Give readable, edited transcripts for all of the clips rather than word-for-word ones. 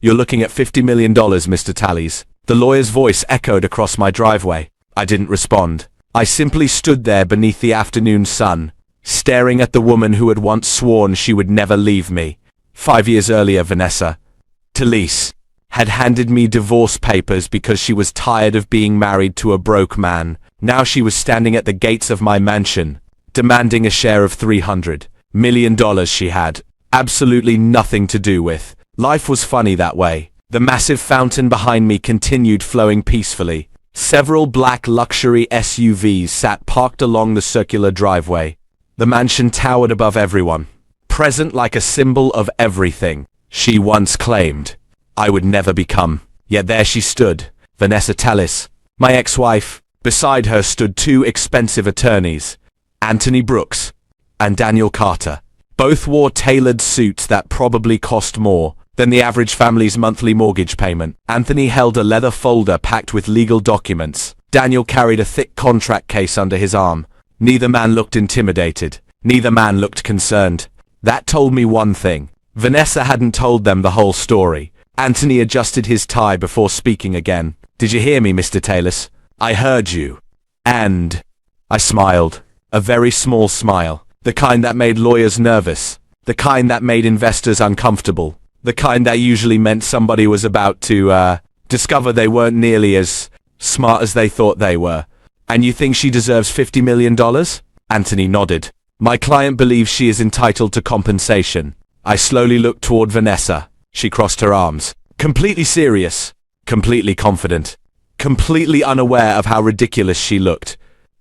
You're looking at $50 million, Mr. Tallies. The lawyer's voice echoed across my driveway. I didn't respond. I simply stood there beneath the afternoon sun, staring at the woman who had once sworn she would never leave me. 5 years earlier, Vanessa Tallies had handed me divorce papers because she was tired of being married to a broke man. Now she was standing at the gates of my mansion, demanding a share of $300 million she had absolutely nothing to do with. Life was funny that way. The massive fountain behind me continued flowing peacefully. Several black luxury SUVs sat parked along the circular driveway. The mansion towered above everyone, present like a symbol of everything she once claimed I would never become. Yet there she stood, Vanessa Tallies, my ex-wife. Beside her stood two expensive attorneys, Anthony Brooks and Daniel Carter. Both wore tailored suits that probably cost more than the average family's monthly mortgage payment. Anthony held a leather folder packed with legal documents. Daniel carried a thick contract case under his arm. Neither man looked intimidated. Neither man looked concerned. That told me one thing. Vanessa hadn't told them the whole story. Anthony adjusted his tie before speaking again. Did you hear me, Mr. Tallies? I heard you. And I smiled. A very small smile. The kind that made lawyers nervous. The kind that made investors uncomfortable. The kind that usually meant somebody was about to discover they weren't nearly as smart as they thought they were. And you think she deserves $50 million? Anthony nodded. My client believes she is entitled to compensation. I slowly looked toward Vanessa. She crossed her arms. Completely serious. Completely confident. Completely unaware of how ridiculous she looked.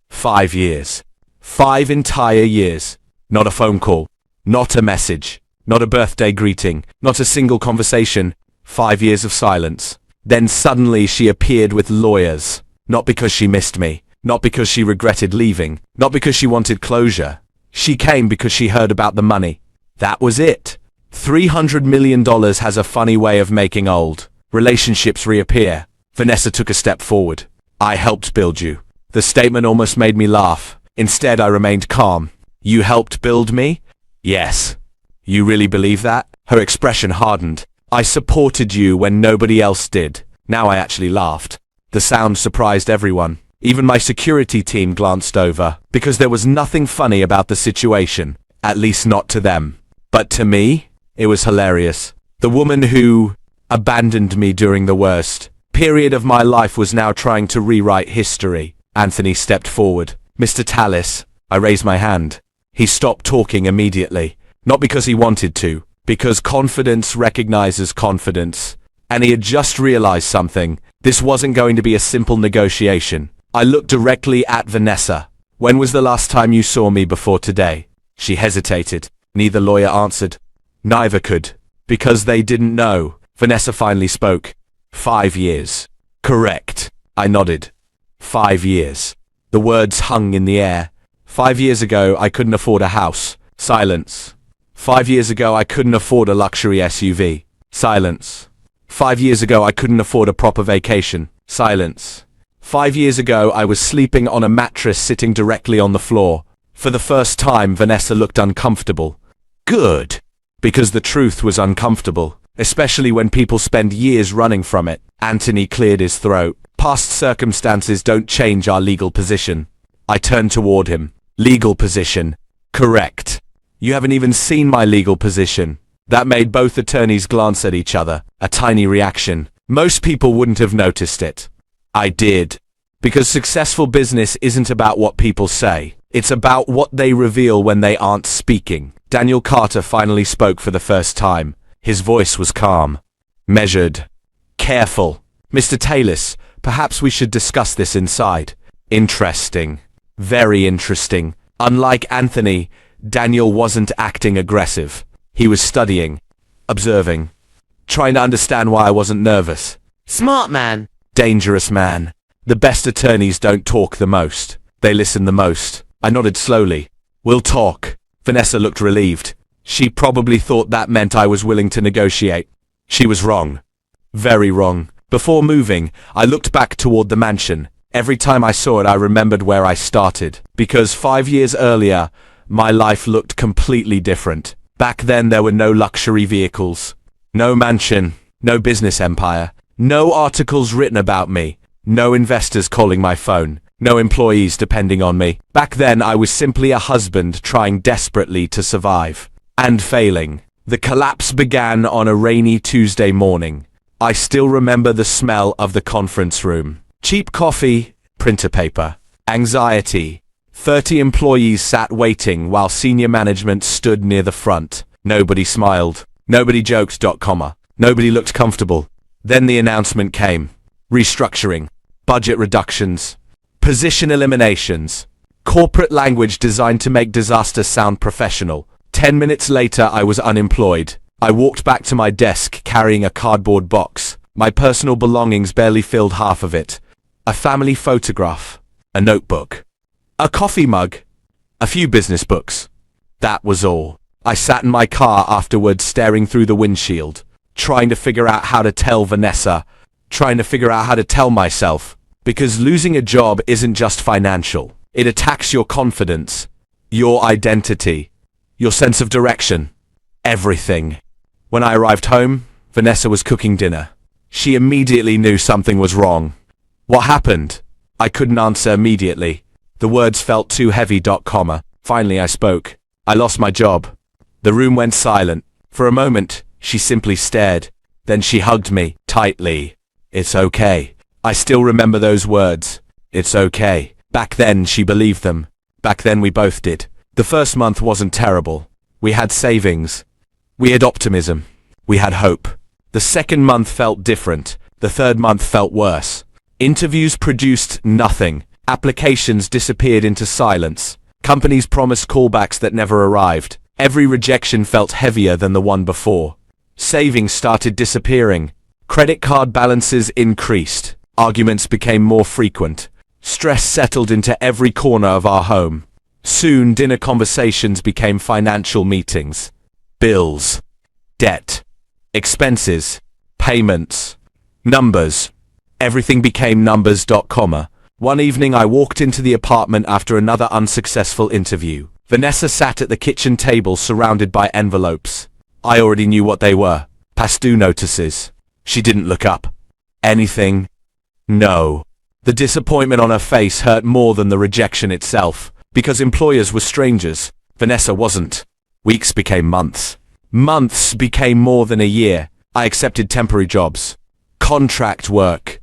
5 years. 5 entire years. Not a phone call. Not a message. Not a birthday greeting. Not a single conversation. 5 years of silence. Then suddenly she appeared with lawyers. Not because she missed me. Not because she regretted leaving. Not because she wanted closure. She came because she heard about the money. That was it. $300 million has a funny way of making old relationships reappear. Vanessa took a step forward. I helped build you. The statement almost made me laugh. Instead, I remained calm. You helped build me? Yes. You really believe that? Her expression hardened. I supported you when nobody else did. Now I actually laughed. The sound surprised everyone. Even my security team glanced over, because there was nothing funny about the situation. At least not to them. But to me, it was hilarious. The woman who abandoned me during the worst period of my life was now trying to rewrite history. Anthony stepped forward. Mr. Tallies, I raised my hand. He stopped talking immediately. Not because he wanted to, because confidence recognizes confidence. And he had just realized something. This wasn't going to be a simple negotiation. I looked directly at Vanessa. When was the last time you saw me before today? She hesitated. Neither lawyer answered. Neither could. Because they didn't know. Vanessa finally spoke. 5 years. Correct. I nodded. 5 years. The words hung in the air. 5 years ago, I couldn't afford a house. Silence. 5 years ago, I couldn't afford a luxury SUV. Silence. 5 years ago, I couldn't afford a proper vacation. Silence. 5 years ago, I was sleeping on a mattress sitting directly on the floor. For the first time, Vanessa looked uncomfortable. Good. Because the truth was uncomfortable. Especially when people spend years running from it. Anthony cleared his throat. Past circumstances don't change our legal position. I turned toward him. Legal position. Correct. You haven't even seen my legal position. That made both attorneys glance at each other. A tiny reaction. Most people wouldn't have noticed it. I did. Because successful business isn't about what people say. It's about what they reveal when they aren't speaking. Daniel Carter finally spoke for the first time. His voice was calm, measured, careful. Mr. Tallies, perhaps we should discuss this inside. Interesting. Very interesting. Unlike Anthony, Daniel wasn't acting aggressive. He was studying, observing, trying to understand why I wasn't nervous. Smart man. Dangerous man. The best attorneys don't talk the most. They listen the most. I nodded slowly. We'll talk. Vanessa looked relieved. She probably thought that meant I was willing to negotiate. She was wrong. Very wrong. Before moving, I looked back toward the mansion. Every time I saw it, I remembered where I started. Because 5 years earlier, my life looked completely different. Back then, there were no luxury vehicles. No mansion. No business empire. No articles written about me. No investors calling my phone. No employees depending on me. Back then, I was simply a husband trying desperately to survive. And failing. The collapse began on a rainy Tuesday morning. I still remember the smell of the conference room. Cheap coffee, printer paper. Anxiety. 30 employees sat waiting while senior management stood near the front. Nobody smiled. Nobody joked. Nobody looked comfortable. Then the announcement came. Restructuring. Budget reductions. Position eliminations. Corporate language designed to make disaster sound professional. 10 minutes later, I was unemployed. I walked back to my desk carrying a cardboard box. My personal belongings barely filled half of it. A family photograph. A notebook. A coffee mug. A few business books. That was all. I sat in my car afterwards staring through the windshield, trying to figure out how to tell Vanessa, trying to figure out how to tell myself. Because losing a job isn't just financial. It attacks your confidence, your identity, your sense of direction, everything. When I arrived home, Vanessa was cooking dinner. She immediately knew something was wrong. What happened? I couldn't answer immediately. The words felt too heavy. Finally I spoke. I lost my job. The room went silent. For a moment, she simply stared. Then she hugged me tightly. It's okay. I still remember those words. It's okay. Back then, she believed them. Back then, we both did. The first month wasn't terrible. We had savings. We had optimism. We had hope. The second month felt different. The third month felt worse. Interviews produced nothing. Applications disappeared into silence. Companies promised callbacks that never arrived. Every rejection felt heavier than the one before. Savings started disappearing. Credit card balances increased. Arguments became more frequent. Stress settled into every corner of our home. Soon, dinner conversations became financial meetings. Bills. Debt. Expenses. Payments. Numbers. Everything became numbers. One evening I walked into the apartment after another unsuccessful interview. Vanessa sat at the kitchen table surrounded by envelopes. I already knew what they were. Past due notices. She didn't look up. Anything? No. The disappointment on her face hurt more than the rejection itself. Because employers were strangers. Vanessa wasn't. Weeks became months. Months became more than a year. I accepted temporary jobs. Contract work.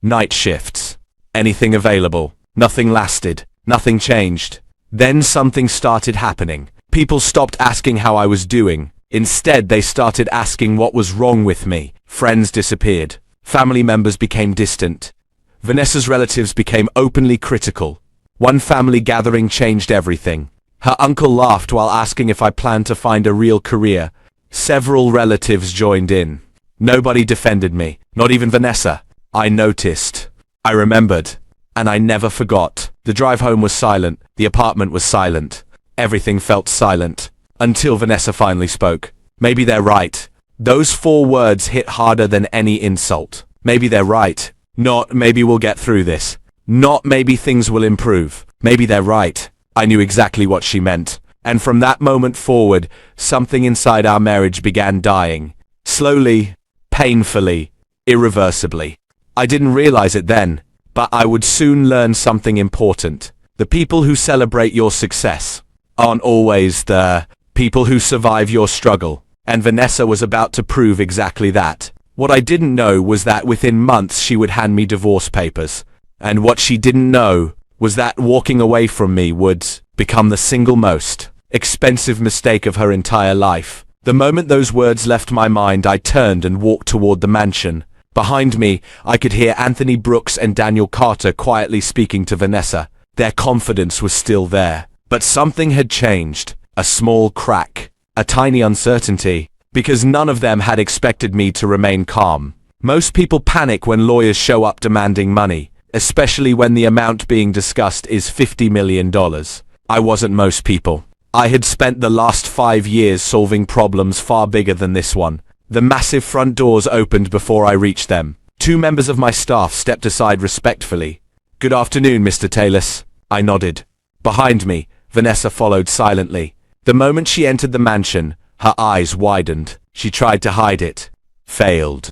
Night shifts. Anything available. Nothing lasted. Nothing changed. Then something started happening. People stopped asking how I was doing. Instead, they started asking what was wrong with me. Friends disappeared. Family members became distant. Vanessa's relatives became openly critical. One family gathering changed everything. Her uncle laughed while asking if I planned to find a real career. Several relatives joined in. Nobody defended me, not even Vanessa. I noticed. I remembered. And I never forgot. The drive home was silent. The apartment was silent. Everything felt silent. Until Vanessa finally spoke. Maybe they're right. Those 4 words hit harder than any insult. Maybe they're right. Not maybe we'll get through this. Not maybe things will improve. Maybe they're right. I knew exactly what she meant. And from that moment forward, something inside our marriage began dying. Slowly, painfully, irreversibly. I didn't realize it then, but I would soon learn something important. The people who celebrate your success aren't always the people who survive your struggle. And Vanessa was about to prove exactly that. What I didn't know was that within months she would hand me divorce papers. And what she didn't know was that walking away from me would become the single most expensive mistake of her entire life. The moment those words left my mind, I turned and walked toward the mansion. Behind me, I could hear Anthony Brooks and Daniel Carter quietly speaking to Vanessa. Their confidence was still there. But something had changed. A small crack. A tiny uncertainty. Because none of them had expected me to remain calm. Most people panic when lawyers show up demanding money, especially when the amount being discussed is $50 million. I wasn't most people. I had spent the last 5 years solving problems far bigger than this one. The massive front doors opened before I reached them. 2 members of my staff stepped aside respectfully. "Good afternoon, Mr. Tallis." I nodded. Behind me, Vanessa followed silently. The moment she entered the mansion, her eyes widened. She tried to hide it. Failed.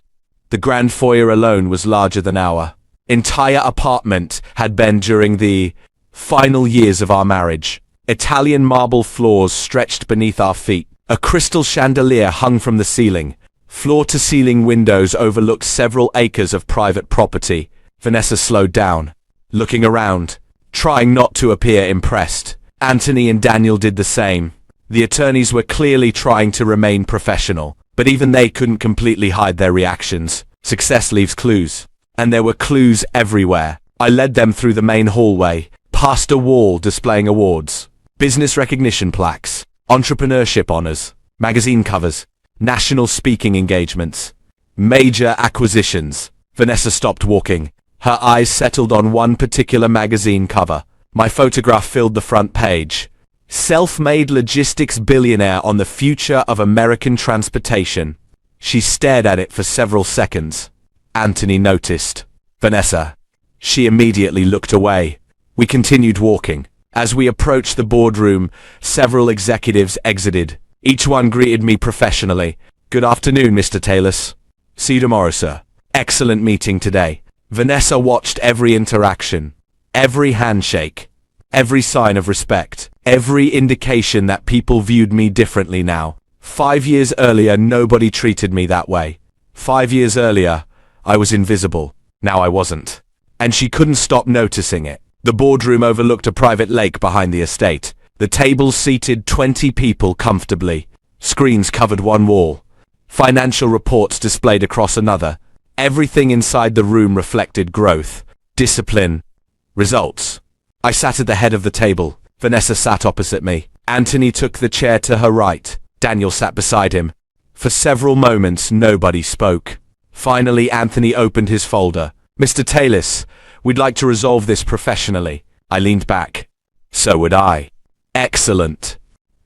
The grand foyer alone was larger than our entire apartment had been during the final years of our marriage. Italian marble floors stretched beneath our feet. A crystal chandelier hung from the ceiling. Floor-to-ceiling windows overlooked several acres of private property. Vanessa slowed down, looking around, trying not to appear impressed. Anthony and Daniel did the same. The attorneys were clearly trying to remain professional, but even they couldn't completely hide their reactions. Success leaves clues, and there were clues everywhere. I led them through the main hallway, past a wall displaying awards, business recognition plaques, entrepreneurship honors, magazine covers, national speaking engagements, major acquisitions. Vanessa stopped walking. Her eyes settled on one particular magazine cover. My photograph filled the front page. Self-made logistics billionaire on the future of American transportation. She stared at it for several seconds. Anthony noticed. Vanessa. She immediately looked away. We continued walking. As we approached the boardroom, several executives exited. Each one greeted me professionally. Good afternoon, Mr. Tallis. See you tomorrow, sir. Excellent meeting today. Vanessa watched every interaction, every handshake, every sign of respect, every indication that people viewed me differently now. 5 years earlier, nobody treated me that way. 5 years earlier, I was invisible. Now I wasn't. And she couldn't stop noticing it. The boardroom overlooked a private lake behind the estate. The tables seated 20 people comfortably. Screens covered one wall. Financial reports displayed across another. Everything inside the room reflected growth, discipline, results. I sat at the head of the table. Vanessa sat opposite me. Anthony took the chair to her right. Daniel sat beside him. For several moments, nobody spoke. Finally, Anthony opened his folder. Mr. Tallis, we'd like to resolve this professionally. I leaned back. So would I. Excellent.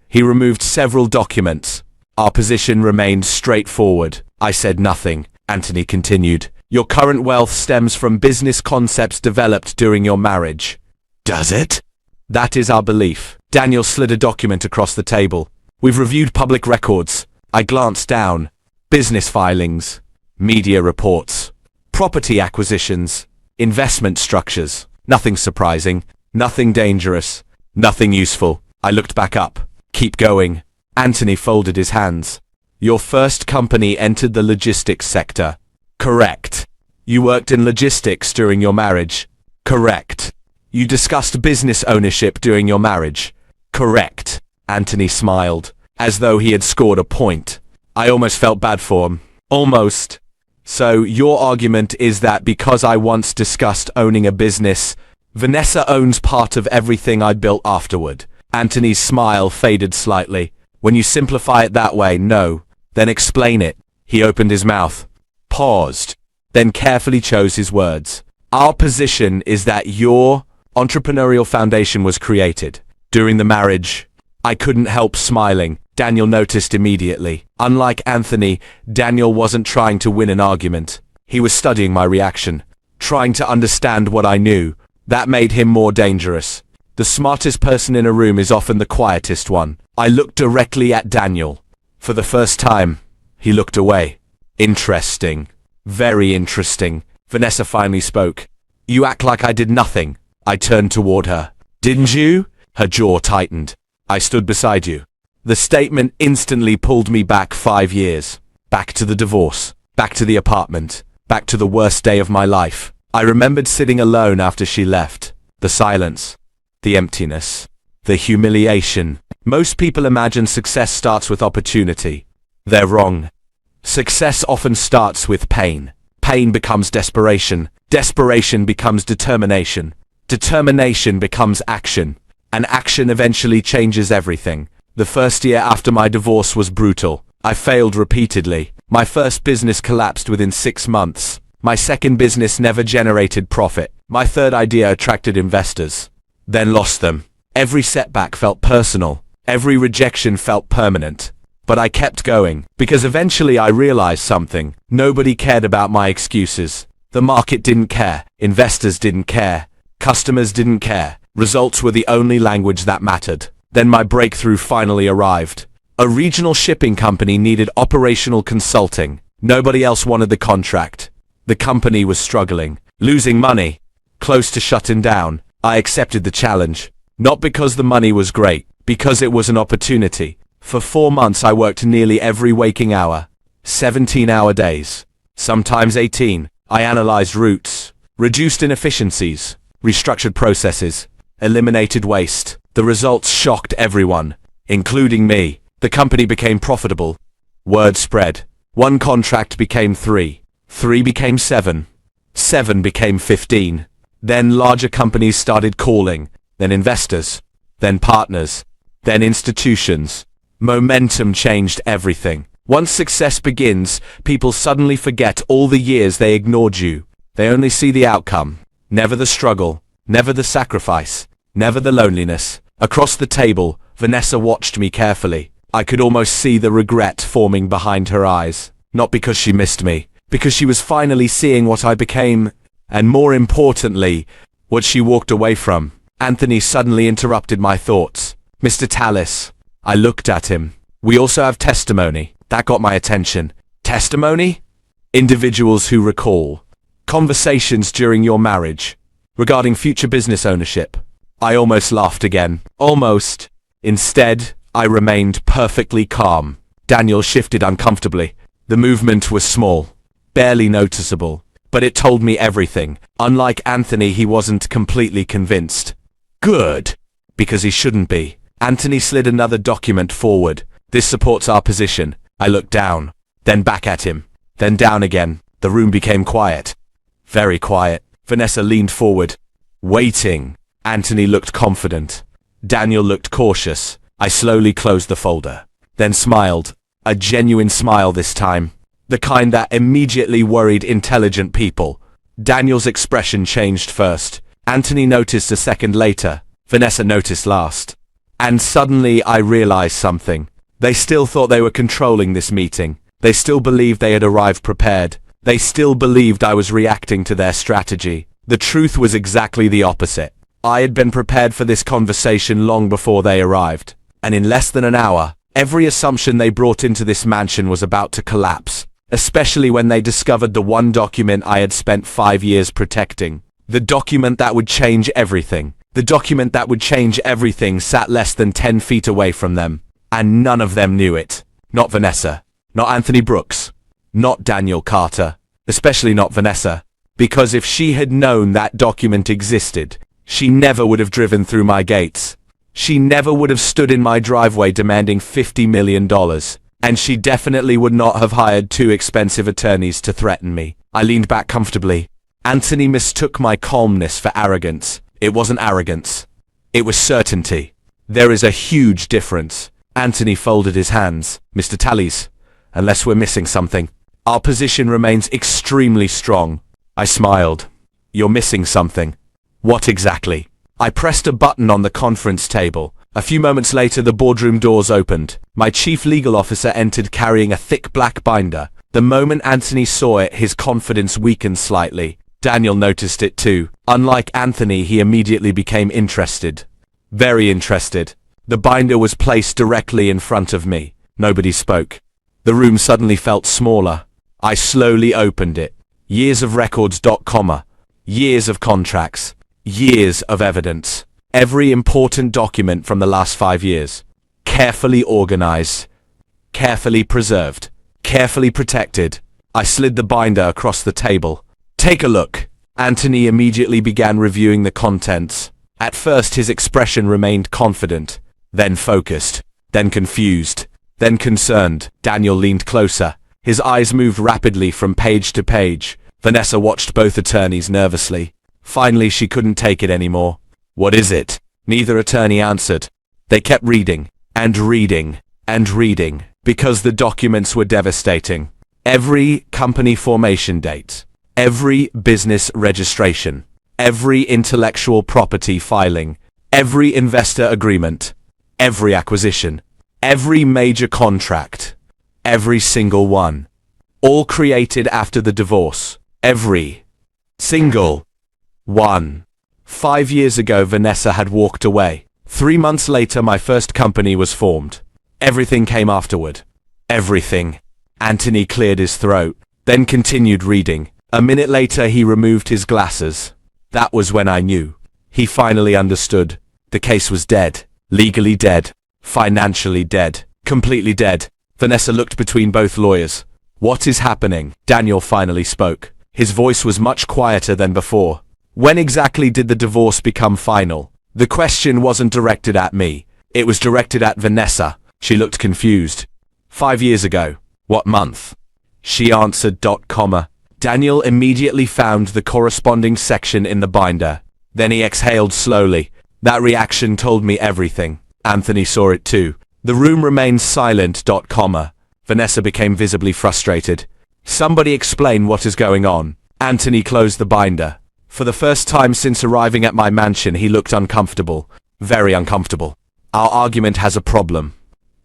He removed several documents. Our position remained straightforward. I said nothing. Anthony continued. Your current wealth stems from business concepts developed during your marriage. Does it? That is our belief. Daniel slid a document across the table. We've reviewed public records. I glanced down. Business filings, media reports, property acquisitions, investment structures. Nothing surprising, nothing dangerous, nothing useful. I looked back up. Keep going. Anthony folded his hands. Your first company entered the logistics sector. Correct. You worked in logistics during your marriage. Correct. You discussed business ownership during your marriage. Correct. Anthony smiled, as though he had scored a point. I almost felt bad for him. Almost. So your argument is that because I once discussed owning a business, Vanessa owns part of everything I built afterward. Anthony's smile faded slightly. When you simplify it that way, no. Then explain it. He opened his mouth, paused, then carefully chose his words. Our position is that your entrepreneurial foundation was created during the marriage. I couldn't help smiling. Daniel noticed immediately. Unlike Anthony, Daniel wasn't trying to win an argument. He was studying my reaction, trying to understand what I knew. That made him more dangerous. The smartest person in a room is often the quietest one. I looked directly at Daniel. For the first time, he looked away. Interesting. Very interesting. Vanessa finally spoke. You act like I did nothing. I turned toward her. Didn't you? Her jaw tightened. I stood beside you. The statement instantly pulled me back 5 years. Back to the divorce. Back to the apartment. Back to the worst day of my life. I remembered sitting alone after she left. The silence. The emptiness. The humiliation. Most people imagine success starts with opportunity. They're wrong. Success often starts with pain. Pain becomes desperation. Desperation becomes determination. Determination becomes action. And action eventually changes everything. The first year after my divorce was brutal. I failed repeatedly. My first business collapsed within 6 months. My second business never generated profit. My third idea attracted investors, then lost them. Every setback felt personal. Every rejection felt permanent. But I kept going, because eventually I realized something. Nobody cared about my excuses. The market didn't care. Investors didn't care. Customers didn't care. Results were the only language that mattered. Then my breakthrough finally arrived. A regional shipping company needed operational consulting. Nobody else wanted the contract. The company was struggling, losing money, close to shutting down. I accepted the challenge. Not because the money was great, because it was an opportunity. For 4 months I worked nearly every waking hour. 17-hour days. Sometimes 18. I analyzed routes, reduced inefficiencies, restructured processes, eliminated waste. The results shocked everyone, including me. The company became profitable. Word spread. 1 contract became 3. 3 became 7. 7 became 15. Then larger companies started calling, then investors, then partners, then institutions. Momentum changed everything. Once success begins, people suddenly forget all the years they ignored you. They only see the outcome, never the struggle, never the sacrifice, never the loneliness. Across the table, Vanessa watched me carefully. I could almost see the regret forming behind her eyes. Not because she missed me, because she was finally seeing what I became, and more importantly, what she walked away from. Anthony suddenly interrupted my thoughts. Mr. Tallis. I looked at him. We also have testimony. That got my attention. Testimony? Individuals who recall. Conversations during your marriage. Regarding future business ownership. I almost laughed again. Almost. Instead, I remained perfectly calm. Daniel shifted uncomfortably. The movement was small, barely noticeable, but it told me everything. Unlike Anthony, he wasn't completely convinced. Good, because he shouldn't be. Anthony slid another document forward. This supports our position. I looked down, then back at him, then down again. The room became quiet. Very quiet. Vanessa leaned forward, waiting. Anthony looked confident. Daniel looked cautious. I slowly closed the folder, then smiled. A genuine smile this time. The kind that immediately worried intelligent people. Daniel's expression changed first. Anthony noticed a second later. Vanessa noticed last. And suddenly I realized something. They still thought they were controlling this meeting. They still believed they had arrived prepared. They still believed I was reacting to their strategy. The truth was exactly the opposite. I had been prepared for this conversation long before they arrived. And in less than an hour, every assumption they brought into this mansion was about to collapse, especially when they discovered the one document I had spent 5 years protecting. The document that would change everything. The document that would change everything sat less than 10 feet away from them. And none of them knew it. Not Vanessa. Not Anthony Brooks. Not Daniel Carter. Especially not Vanessa. Because if she had known that document existed, she never would have driven through my gates. She never would have stood in my driveway demanding $50 million. And she definitely would not have hired 2 expensive attorneys to threaten me. I leaned back comfortably. Anthony mistook my calmness for arrogance. It wasn't arrogance. It was certainty. There is a huge difference. Anthony folded his hands. Mr. Tallis, unless we're missing something, our position remains extremely strong. I smiled. You're missing something. What exactly? I pressed a button on the conference table. A few moments later, the boardroom doors opened. My chief legal officer entered carrying a thick black binder. The moment Anthony saw it, his confidence weakened slightly. Daniel noticed it too. Unlike Anthony, he immediately became interested. Very interested. The binder was placed directly in front of me. Nobody spoke. The room suddenly felt smaller. I slowly opened it. Years of records. Comma. Years of contracts. Years of evidence. Every important document from the last 5 years. Carefully organized. Carefully preserved. Carefully protected. I slid the binder across the table. Take a look. Anthony immediately began reviewing the contents. At first his expression remained confident, then focused, then confused, then concerned. Daniel leaned closer. His eyes moved rapidly from page to page. Vanessa watched both attorneys nervously. Finally, she couldn't take it anymore. What is it? Neither attorney answered. They kept reading, and reading, and reading, because the documents were devastating. Every company formation date, every business registration, every intellectual property filing, every investor agreement, every acquisition, every major contract, every single one, all created after the divorce, every single one. 5 years ago, Vanessa had walked away. 3 months later, my first company was formed. Everything came afterward. Everything. Anthony cleared his throat, then continued reading. A minute later he removed his glasses. That was when I knew. He finally understood. The case was dead. Legally dead. Financially dead. Completely dead. Vanessa looked between both lawyers. What is happening? Daniel finally spoke. His voice was much quieter than before. When exactly did the divorce become final? The question wasn't directed at me. It was directed at Vanessa. She looked confused. 5 years ago. What month? She answered ... Daniel immediately found the corresponding section in the binder. Then he exhaled slowly. That reaction told me everything. Anthony saw it too. The room remained silent ... Vanessa became visibly frustrated. Somebody explain what is going on. Anthony closed the binder. For the first time since arriving at my mansion, he looked uncomfortable. Very uncomfortable. Our argument has a problem.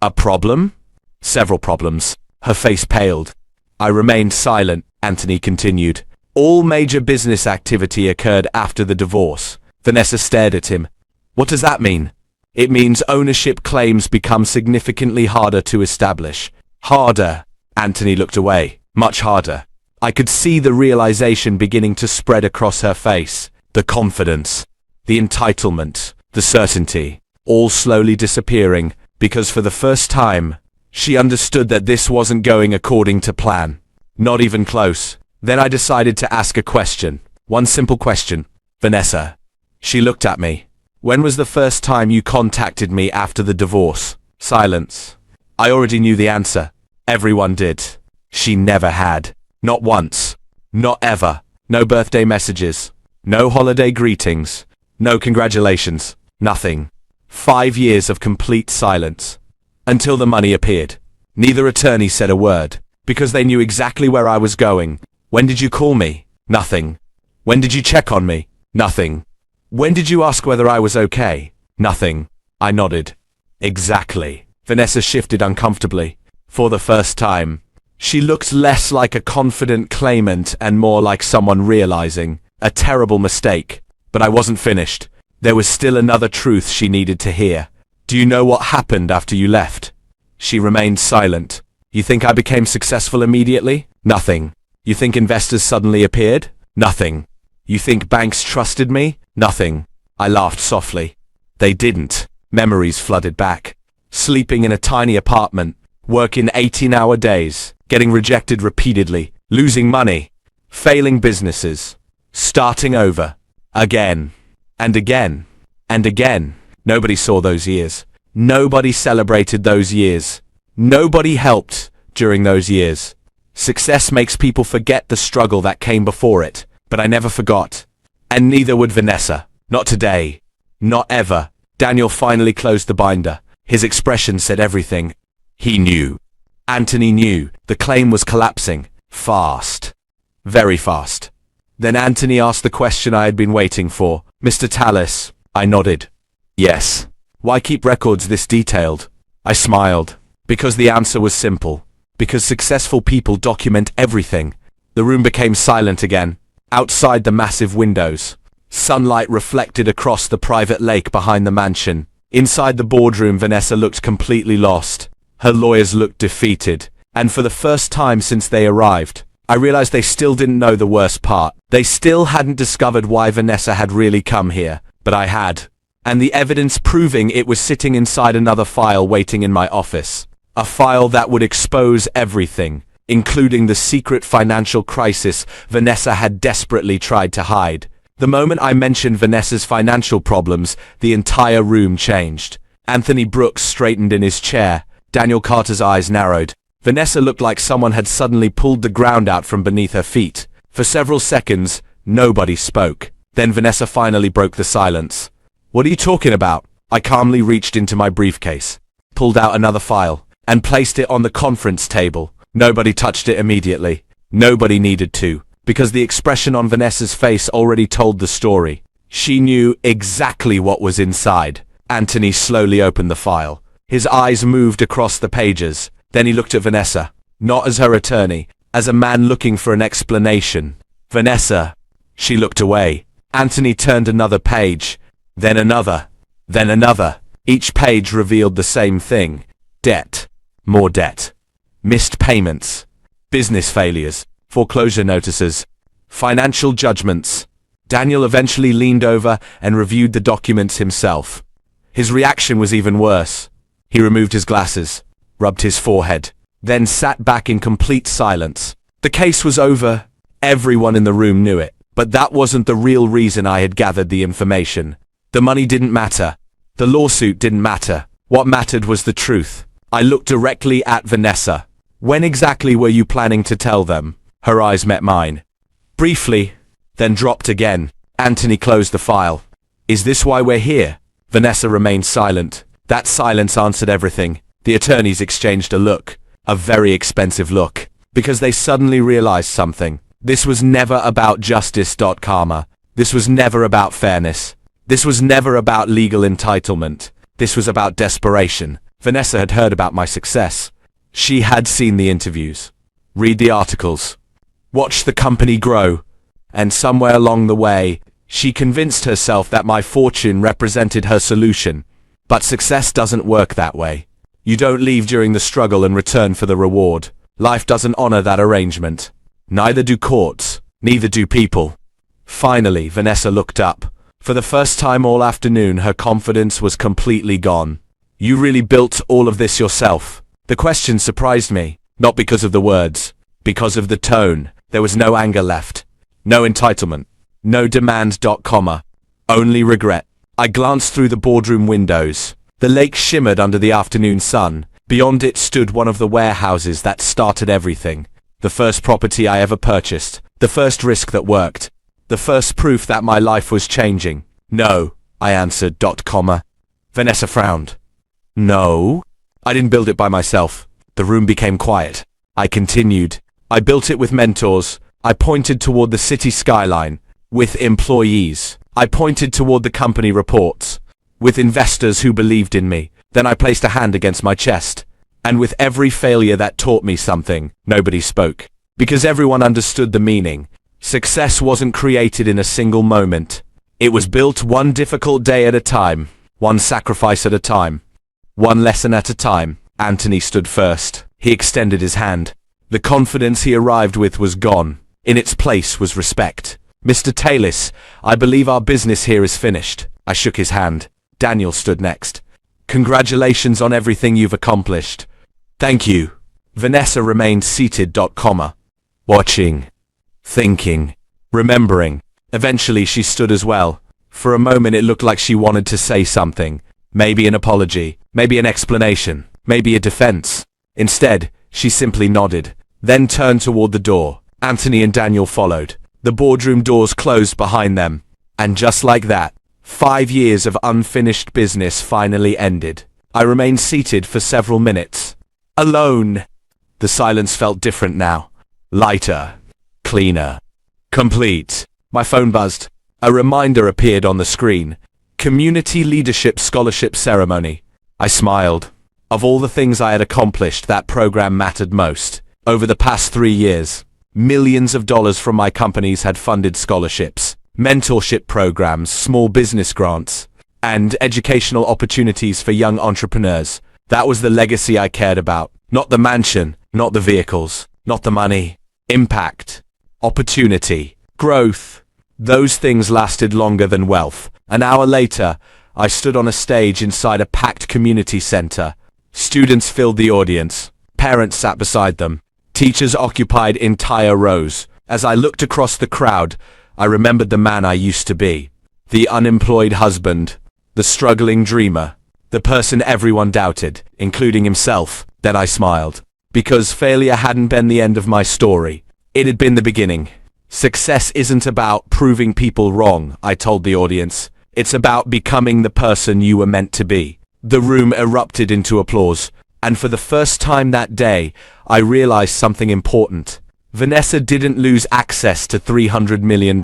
A problem? Several problems. Her face paled. I remained silent. Anthony continued. All major business activity occurred after the divorce. Vanessa stared at him. What does that mean? It means ownership claims become significantly harder to establish. Harder. Anthony looked away. Much harder. I could see the realization beginning to spread across her face. The confidence, the entitlement, the certainty, all slowly disappearing, because for the first time, she understood that this wasn't going according to plan. Not even close. Then I decided to ask a question. One simple question. Vanessa. She looked at me. When was the first time you contacted me after the divorce? Silence. I already knew the answer. Everyone did. She never had. Not once. Not ever. No birthday messages. No holiday greetings. No congratulations. Nothing. 5 years of complete silence. Until the money appeared. Neither attorney said a word, because they knew exactly where I was going. When did you call me? Nothing. When did you check on me? Nothing. When did you ask whether I was okay? Nothing. I nodded. Exactly. Vanessa shifted uncomfortably. For the first time, she looked less like a confident claimant and more like someone realizing a terrible mistake. But I wasn't finished. There was still another truth she needed to hear. Do you know what happened after you left? She remained silent. You think I became successful immediately? Nothing. You think investors suddenly appeared? Nothing. You think banks trusted me? Nothing. I laughed softly. They didn't. Memories flooded back. Sleeping in a tiny apartment, working 18-hour days, getting rejected repeatedly, losing money, failing businesses, starting over, again, and again, and again. Nobody saw those years. Nobody celebrated those years. Nobody helped during those years. Success makes people forget the struggle that came before it, but I never forgot. And neither would Vanessa. Not today. Not ever. Daniel finally closed the binder. His expression said everything. He knew. Anthony knew. The claim was collapsing. Fast. Very fast. Then Anthony asked the question I had been waiting for. Mr. Tallis. I nodded. Yes. Why keep records this detailed? I smiled. Because the answer was simple. Because successful people document everything. The room became silent again. Outside the massive windows, sunlight reflected across the private lake behind the mansion. Inside the boardroom, Vanessa looked completely lost. Her lawyers looked defeated. And for the first time since they arrived, I realized they still didn't know the worst part. They still hadn't discovered why Vanessa had really come here, but I had. And the evidence proving it was sitting inside another file waiting in my office. A file that would expose everything, including the secret financial crisis Vanessa had desperately tried to hide. The moment I mentioned Vanessa's financial problems, the entire room changed. Anthony Brooks straightened in his chair. Daniel Carter's eyes narrowed. Vanessa looked like someone had suddenly pulled the ground out from beneath her feet. For several seconds, nobody spoke. Then Vanessa finally broke the silence. What are you talking about? I calmly reached into my briefcase, pulled out another file, and placed it on the conference table. Nobody touched it immediately. Nobody needed to, because the expression on Vanessa's face already told the story. She knew exactly what was inside. Anthony slowly opened the file. His eyes moved across the pages. Then he looked at Vanessa, not as her attorney, as a man looking for an explanation. Vanessa. She looked away. Anthony turned another page, then another, then another. Each page revealed the same thing. Debt. More debt. missed payments, business failures, foreclosure notices, financial judgments. Daniel eventually leaned over and reviewed the documents himself. His reaction was even worse. He removed his glasses, rubbed his forehead, then sat back in complete silence. The case was over. Everyone in the room knew it. But that wasn't the real reason I had gathered the information. The money didn't matter. The lawsuit didn't matter. What mattered was the truth. I looked directly at Vanessa. When exactly were you planning to tell them? Her eyes met mine. Briefly, then dropped again. Anthony closed the file. Is this why we're here? Vanessa remained silent. That silence answered everything. The attorneys exchanged a look. A very expensive look. Because they suddenly realized something. This was never about justice. Karma. This was never about fairness. This was never about legal entitlement. This was about desperation. Vanessa had heard about my success. She had seen the interviews, read the articles, watch the company grow, and somewhere along the way, she convinced herself that my fortune represented her solution. But success doesn't work that way. You don't leave during the struggle and return for the reward. Life doesn't honor that arrangement. Neither do courts, neither do people. Finally, Vanessa looked up. For the first time all afternoon, her confidence was completely gone. You really built all of this yourself? The question surprised me, not because of the words, because of the tone. There was no anger left, no entitlement, no demand. Only regret. I glanced through the boardroom windows. The lake shimmered under the afternoon sun. Beyond it stood one of the warehouses that started everything. The first property I ever purchased. The first risk that worked. The first proof that my life was changing. No, I answered. Vanessa frowned. No? I didn't build it by myself. The room became quiet. I continued. I built it with mentors. I pointed toward the city skyline. With employees. I pointed toward the company reports. With investors who believed in me. Then I placed a hand against my chest. And with every failure that taught me something, nobody spoke. Because everyone understood the meaning. Success wasn't created in a single moment. It was built one difficult day at a time. One sacrifice at a time. One lesson at a time. Anthony stood first. He extended his hand. The confidence he arrived with was gone. In its place was respect. Mr. Tallis, I believe our business here is finished. I shook his hand. Daniel stood next. Congratulations on everything you've accomplished. Thank you. Vanessa remained seated. Watching. Thinking. Remembering. Eventually she stood as well. For a moment it looked like she wanted to say something. Maybe an apology. Maybe an explanation. Maybe a defense. Instead, she simply nodded. Then turned toward the door. Anthony and Daniel followed. The boardroom doors closed behind them. And just like that, 5 years of unfinished business finally ended. I remained seated for several minutes. Alone. The silence felt different now. Lighter. Cleaner. Complete. My phone buzzed. A reminder appeared on the screen. Community Leadership Scholarship Ceremony. I smiled. Of all the things I had accomplished, that program mattered most. Over the past 3 years, millions of dollars from my companies had funded scholarships, mentorship programs, small business grants, and educational opportunities for young entrepreneurs. That was the legacy I cared about. Not the mansion, not the vehicles, not the money. Impact. Opportunity. Growth. Those things lasted longer than wealth. An hour later, I stood on a stage inside a packed community center. Students filled the audience. Parents sat beside them. Teachers occupied entire rows. As I looked across the crowd, I remembered the man I used to be. The unemployed husband. The struggling dreamer. The person everyone doubted, including himself. Then I smiled. Because failure hadn't been the end of my story. It had been the beginning. Success isn't about proving people wrong, I told the audience. It's about becoming the person you were meant to be. The room erupted into applause, and for the first time that day, I realized something important. Vanessa didn't lose access to $300 million.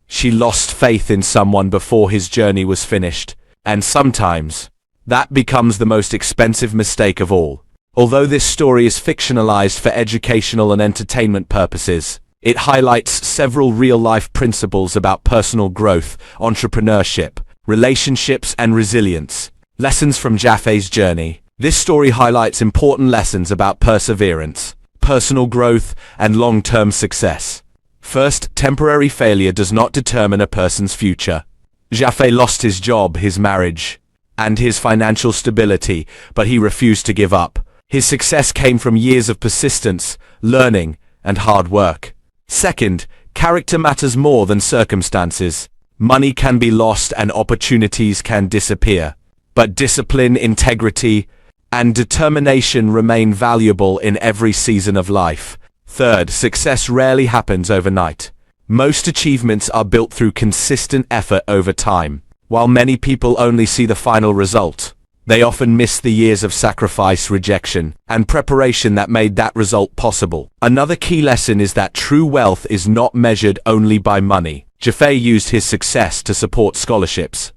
She lost faith in someone before his journey was finished. And sometimes, that becomes the most expensive mistake of all. Although this story is fictionalized for educational and entertainment purposes, it highlights several real-life principles about personal growth, entrepreneurship, relationships, and resilience. Lessons from Jaffe's journey. This story highlights important lessons about perseverance, personal growth, and long-term success. First, temporary failure does not determine a person's future. Jaffe lost his job, his marriage, and his financial stability, but he refused to give up. His success came from years of persistence, learning, and hard work. Second, character matters more than circumstances. Money can be lost and opportunities can disappear, but discipline, integrity, and determination remain valuable in every season of life. Third, success rarely happens overnight. Most achievements are built through consistent effort over time. While many people only see the final result, they often miss the years of sacrifice, rejection, and preparation that made that result possible. Another key lesson is that true wealth is not measured only by money. Jaffe used his success to support scholarships,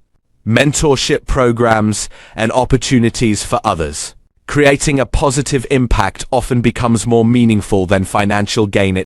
mentorship programs, and opportunities for others. Creating a positive impact often becomes more meaningful than financial gain itself.